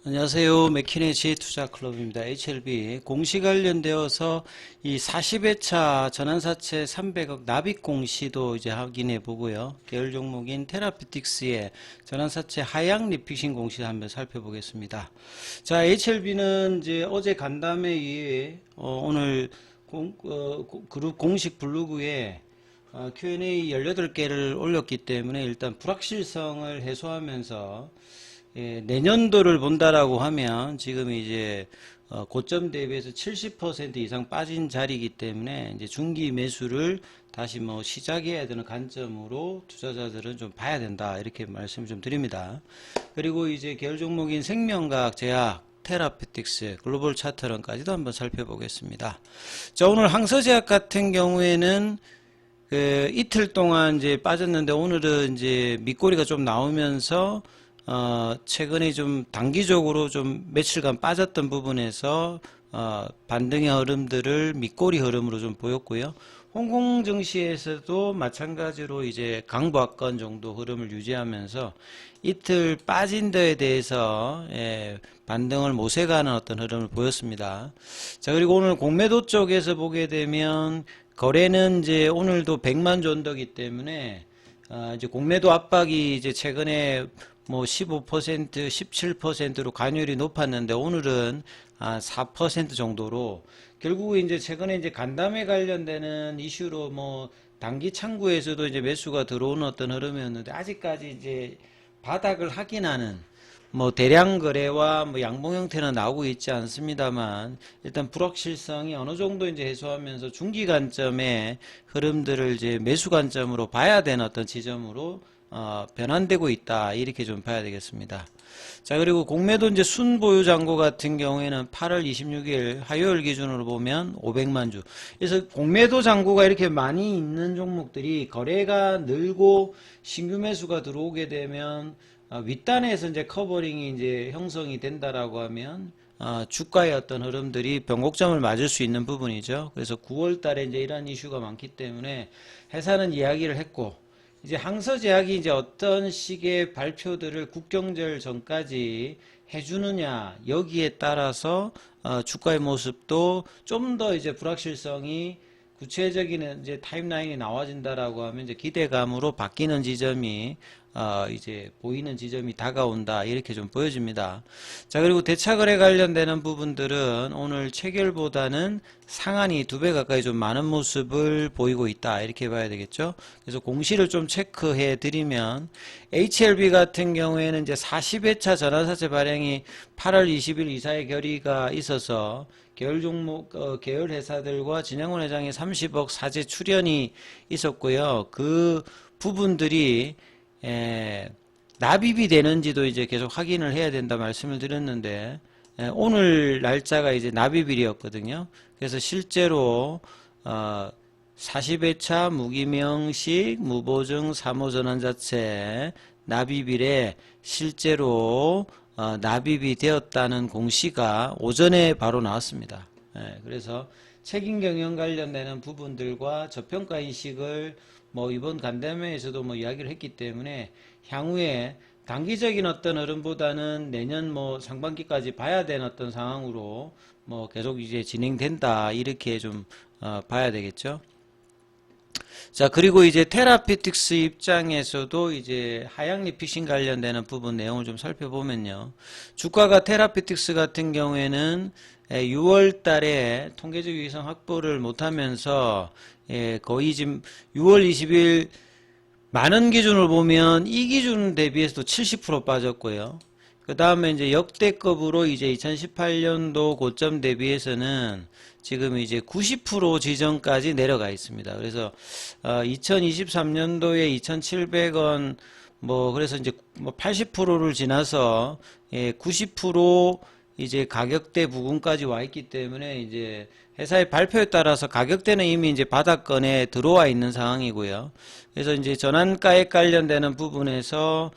안녕하세요. 맥키네지 투자클럽입니다. HLB 공시 관련되어서 이 40회차 전환사채 300억 납입 공시도 이제 확인해 보고요. 계열 종목인 테라피틱스의 전환사채 하향 리픽싱 공시 한번 살펴보겠습니다. 자, HLB는 이제 어제 간담회 이후에 오늘 그룹 공식 블로그에 Q&A 18개를 올렸기 때문에 일단 불확실성을 해소하면서 내년도를 본다라고 하면 지금 이제 고점 대비해서 70% 이상 빠진 자리이기 때문에 이제 중기 매수를 다시 뭐 시작해야 되는 관점으로 투자자들은 좀 봐야 된다 이렇게 말씀을 좀 드립니다. 그리고 이제 계열 종목인 생명과학, 제약, 테라피틱스, 글로벌 차트론까지도 한번 살펴보겠습니다. 자, 오늘 항서제약 같은 경우에는 이틀 동안 이제 빠졌는데 오늘은 이제 밑꼬리가 좀 나오면서 최근에 좀 단기적으로 좀 며칠간 빠졌던 부분에서 반등의 흐름들을 밑꼬리 흐름으로 좀 보였고요. 홍콩 증시에서도 마찬가지로 이제 강보합권 정도 흐름을 유지하면서 이틀 빠진 데에 대해서 반등을 모색하는 어떤 흐름을 보였습니다. 자, 그리고 오늘 공매도 쪽에서 보게 되면 거래는 이제 오늘도 100만 존더기 때문에 이제 공매도 압박이 이제 최근에 뭐 15%, 17%로 관여율이 높았는데 오늘은 4% 정도로 결국 이제 최근에 이제 간담회 관련되는 이슈로 뭐 단기 창구에서도 이제 매수가 들어오는 어떤 흐름이었는데 아직까지 이제 바닥을 확인하는 뭐 대량 거래와 뭐 양봉 형태는 나오고 있지 않습니다만 일단 불확실성이 어느 정도 이제 해소하면서 중기 관점의 흐름들을 이제 매수 관점으로 봐야 되는 어떤 지점으로 변환되고 있다 이렇게 좀 봐야 되겠습니다. 자, 그리고 공매도 이제 순보유 잔고 같은 경우에는 8월 26일 화요일 기준으로 보면 500만 주. 그래서 공매도 잔고가 이렇게 많이 있는 종목들이 거래가 늘고 신규 매수가 들어오게 되면 윗단에서 이제 커버링이 이제 형성이 된다라고 하면 주가의 어떤 흐름들이 변곡점을 맞을 수 있는 부분이죠. 그래서 9월 달에 이제 이러한 이슈가 많기 때문에 회사는 이야기를 했고 이제 항서제약이 이제 어떤 식의 발표들을 국경절 전까지 해주느냐 여기에 따라서 주가의 모습도 좀 더 이제 불확실성이 구체적인 이제 타임라인이 나와진다라고 하면 이제 기대감으로 바뀌는 지점이 이제 보이는 지점이 다가온다 이렇게 좀 보여집니다. 자, 그리고 대차거래 관련되는 부분들은 오늘 체결보다는 상한이 2배 가까이 좀 많은 모습을 보이고 있다 이렇게 봐야 되겠죠. 그래서 공시를 좀 체크해 드리면 HLB 같은 경우에는 이제 40회차 전환사채 발행이 8월 20일 이사의 결의가 있어서 계열 종목 계열 회사들과 진양훈 회장의 30억 사재 출연이 있었고요. 그 부분들이 납입이 되는지도 이제 계속 확인을 해야 된다 말씀을 드렸는데 오늘 날짜가 이제 납입일이었거든요. 그래서 실제로 40회차 무기명식 무보증 사모전환자체 납입일에 실제로 납입이 되었다는 공시가 오전에 바로 나왔습니다. 그래서 책임 경영 관련되는 부분들과 저평가 인식을 뭐 이번 간담회에서도 뭐 이야기를 했기 때문에 향후에 단기적인 어떤 흐름보다는 내년 뭐 상반기까지 봐야 되는 어떤 상황으로 뭐 계속 이제 진행된다 이렇게 좀 봐야 되겠죠. 자, 그리고 이제 테라피틱스 입장에서도 이제 하향 리픽싱 관련되는 부분 내용을 좀 살펴보면요. 주가가 테라피틱스 같은 경우에는 6월 달에 통계적 유의성 확보를 못하면서 거의 지금 6월 20일 만원 기준으로 보면 이 기준 대비해서도 70% 빠졌고요. 그 다음에 이제 역대급으로 이제 2018년도 고점 대비해서는 지금 이제 90% 지점까지 내려가 있습니다. 그래서 2023년도에 2,700원 뭐 그래서 이제 뭐 80%를 지나서 90% 이제 가격대 부근까지 와 있기 때문에 이제 회사의 발표에 따라서 가격대는 이미 이제 바닥권에 들어와 있는 상황이고요. 그래서 이제 전환가액 관련되는 부분에서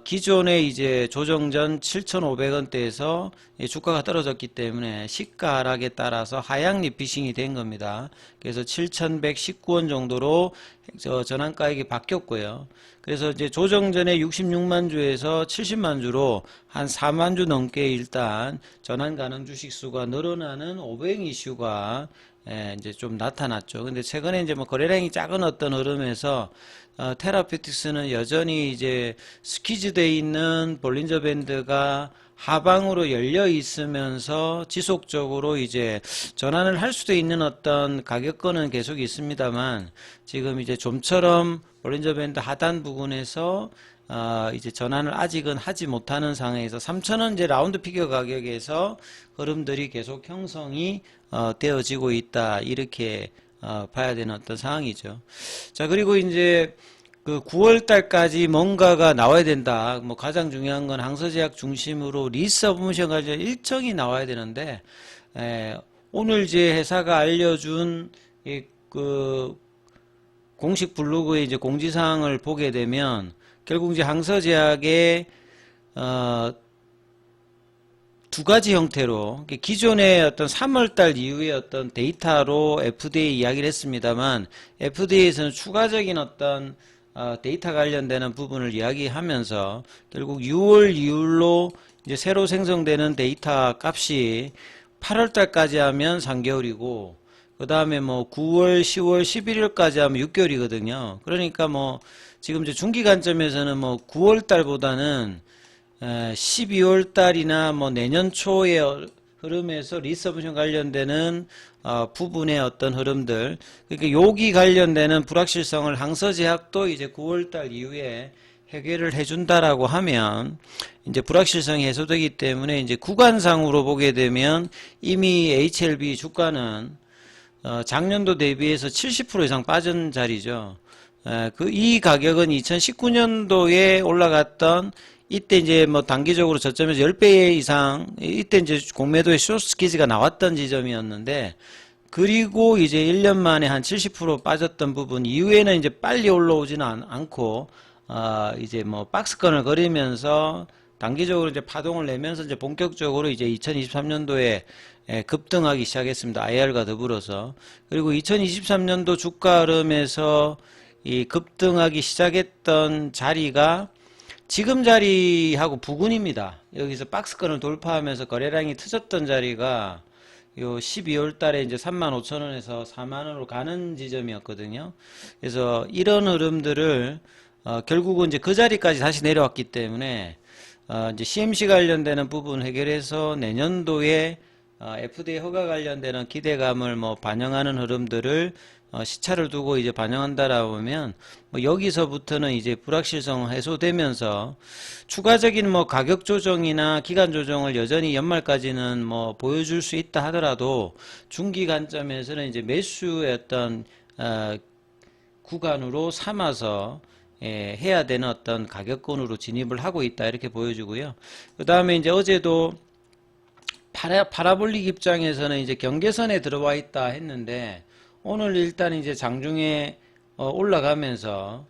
기존에 이제 조정 전 7,500원대에서 주가가 떨어졌기 때문에 시가 하락에 따라서 하향 리피싱이 된 겁니다. 그래서 7,119원 정도로 전환가액이 바뀌었고요. 그래서 이제 조정 전에 66만 주에서 70만 주로 한 4만 주 넘게 일단 전환 가능 주식 수가 늘어나는 오버행 이슈가 이제 좀 나타났죠. 근데 최근에 이제 뭐 거래량이 작은 어떤 흐름에서 테라피틱스는 여전히 이제 스퀴즈되어 있는 볼린저 밴드가 하방으로 열려 있으면서 지속적으로 이제 전환을 할 수도 있는 어떤 가격권은 계속 있습니다만 지금 이제 좀처럼 볼린저 밴드 하단 부분에서 이제 전환을 아직은 하지 못하는 상황에서 3,000원 이제 라운드 피겨 가격에서 흐름들이 계속 형성이 되어지고 있다 이렇게 봐야 되는 어떤 상황이죠. 자, 그리고 이제 그 9월 달까지 뭔가가 나와야 된다. 뭐 가장 중요한 건 항서제약 중심으로 리서브미션 관련 일정이 나와야 되는데 오늘 이제 회사가 알려준 그 공식 블로그의 이제 공지사항을 보게 되면 결국 이제 항서제약의 두 가지 형태로 기존의 어떤 3월달 이후의 어떤 데이터로 FDA 이야기를 했습니다만 FDA에서는 추가적인 어떤 데이터 관련되는 부분을 이야기하면서 결국 6월 이후로 이제 새로 생성되는 데이터 값이 8월달까지 하면 3개월이고 그 다음에 뭐 9월, 10월, 11월까지 하면 6개월이거든요. 그러니까 뭐 지금 이제 중기 관점에서는 뭐 9월달보다는 12월 달이나 뭐 내년 초의 흐름에서 리서브션 관련되는 부분의 어떤 흐름들, 그러니까 여기 관련되는 불확실성을 항서제약도 이제 9월 달 이후에 해결을 해준다라고 하면 이제 불확실성이 해소되기 때문에 이제 구간상으로 보게 되면 이미 HLB 주가는 작년도 대비해서 70% 이상 빠진 자리죠. 이 가격은 2019년도에 올라갔던 이때 이제 뭐 단기적으로 저점에서 10배 이상 이때 이제 공매도의 쇼스키즈가 나왔던 지점이었는데 그리고 이제 1년 만에 한 70% 빠졌던 부분 이후에는 이제 빨리 올라오지는 않고 이제 뭐 박스권을 그리면서 단기적으로 이제 파동을 내면서 이제 본격적으로 이제 2023년도에 급등하기 시작했습니다. IR과 더불어서. 그리고 2023년도 주가 흐름에서 이 급등하기 시작했던 자리가 지금 자리하고 부근입니다. 여기서 박스권을 돌파하면서 거래량이 터졌던 자리가 요 12월 달에 이제 35,000원에서 4만원으로 가는 지점이었거든요. 그래서 이런 흐름들을 결국은 이제 그 자리까지 다시 내려왔기 때문에 이제 CMC 관련되는 부분 해결해서 내년도에 FDA 허가 관련되는 기대감을 뭐 반영하는 흐름들을 시차를 두고 이제 반영한다라고 하면 뭐 여기서부터는 이제 불확실성 해소되면서 추가적인 뭐 가격 조정이나 기간 조정을 여전히 연말까지는 뭐 보여줄 수 있다 하더라도 중기 관점에서는 이제 매수의 어떤 구간으로 삼아서 해야 되는 어떤 가격권으로 진입을 하고 있다 이렇게 보여주고요. 그 다음에 이제 어제도 파라볼릭 입장에서는 이제 경계선에 들어와 있다 했는데 오늘 일단 이제 장중에 올라가면서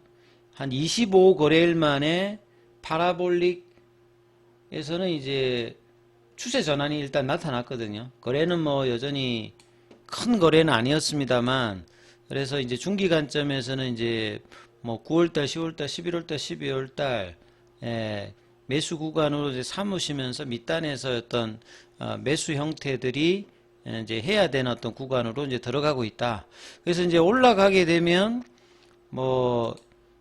한 25거래일 만에 파라볼릭에서는 이제 추세 전환이 일단 나타났거든요. 거래는 뭐 여전히 큰 거래는 아니었습니다만 그래서 이제 중기 관점에서는 이제 뭐 9월달, 10월달, 11월달, 12월달 매수 구간으로 이제 삼으시면서 밑단에서 어떤 매수 형태들이 이제 해야 되는 어떤 구간으로 이제 들어가고 있다. 그래서 이제 올라가게 되면 뭐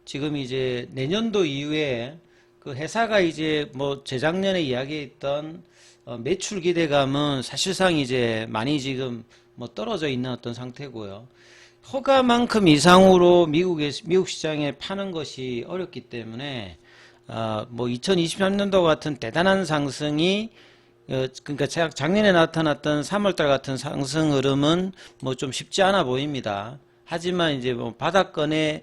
지금 이제 내년도 이후에 그 회사가 이제 뭐 재작년에 이야기했던 매출 기대감은 사실상 이제 많이 지금 뭐 떨어져 있는 어떤 상태고요. 허가만큼 이상으로 미국 시장에 파는 것이 어렵기 때문에 뭐 2023년도 같은 대단한 상승이 그러니까 작년에 나타났던 3월달 같은 상승 흐름은 뭐 좀 쉽지 않아 보입니다. 하지만 이제 뭐 바닥권에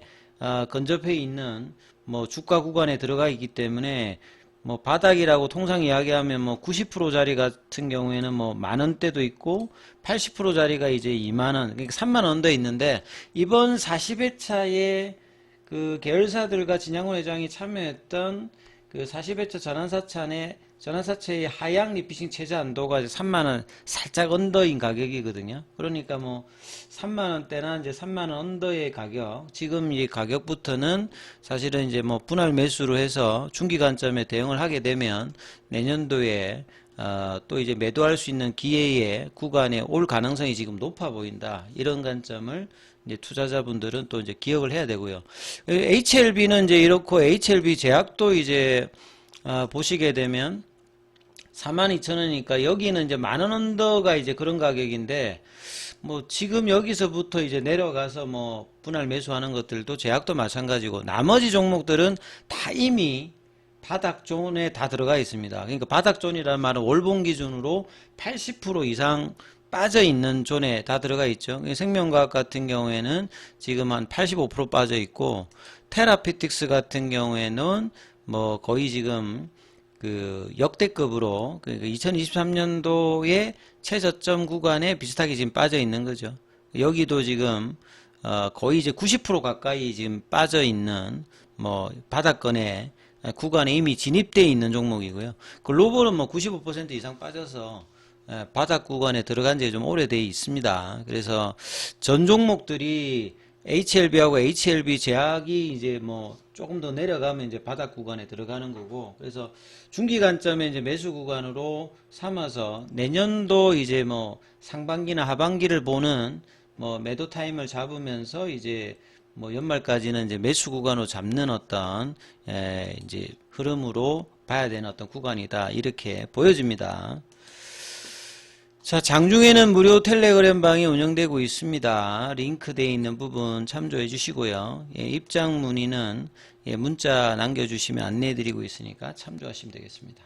근접해 있는 뭐 주가 구간에 들어가 있기 때문에 뭐 바닥이라고 통상 이야기하면 뭐 90% 자리 같은 경우에는 뭐 만원대도 있고 80% 자리가 이제 2만원, 그러니까 3만원 언더 있는데 이번 40회차에 그 계열사들과 진양훈 회장이 참여했던 그 40회차 전환사채의 하향 리피싱 최저 한도가 이제 3만원 살짝 언더인 가격이거든요. 그러니까 뭐 3만원대나 이제 3만원 언더의 가격, 지금 이 가격부터는 사실은 이제 뭐 분할 매수로 해서 중기 관점에 대응을 하게 되면 내년도에 또 이제 매도할 수 있는 기회의 구간에 올 가능성이 지금 높아 보인다. 이런 관점을 이제 투자자분들은 또 이제 기억을 해야 되고요. HLB는 이제 이렇고 HLB 제약도 이제 보시게 되면 42,000원이니까 여기는 이제 만원 언더가 이제 그런 가격인데 뭐 지금 여기서부터 이제 내려가서 뭐 분할 매수하는 것들도 제약도 마찬가지고 나머지 종목들은 다 이미 바닥존에 다 들어가 있습니다. 그러니까 바닥존이라는 말은 월봉 기준으로 80% 이상 빠져 있는 존에 다 들어가 있죠. 생명과학 같은 경우에는 지금 한 85% 빠져 있고, 테라피틱스 같은 경우에는 뭐 거의 지금 그 역대급으로 그 2023년도에 최저점 구간에 비슷하게 지금 빠져 있는 거죠. 여기도 지금 거의 이제 90% 가까이 지금 빠져 있는 뭐 바닥권에 구간에 이미 진입되어 있는 종목이고요. 글로벌은 뭐 95% 이상 빠져서 바닥 구간에 들어간 지 좀 오래돼 있습니다. 그래서 전 종목들이 HLB하고 HLB 제약이 이제 뭐 조금 더 내려가면 이제 바닥 구간에 들어가는 거고, 그래서 중기 관점에 이제 매수 구간으로 삼아서 내년도 이제 뭐 상반기나 하반기를 보는 뭐 매도 타임을 잡으면서 이제 뭐 연말까지는 이제 매수 구간으로 잡는 어떤 이제 흐름으로 봐야 되는 어떤 구간이다, 이렇게 보여집니다. 자, 장중에는 무료 텔레그램 방이 운영되고 있습니다. 링크되어 있는 부분 참조해 주시고요. 입장 문의는 문자 남겨주시면 안내해 드리고 있으니까 참조하시면 되겠습니다.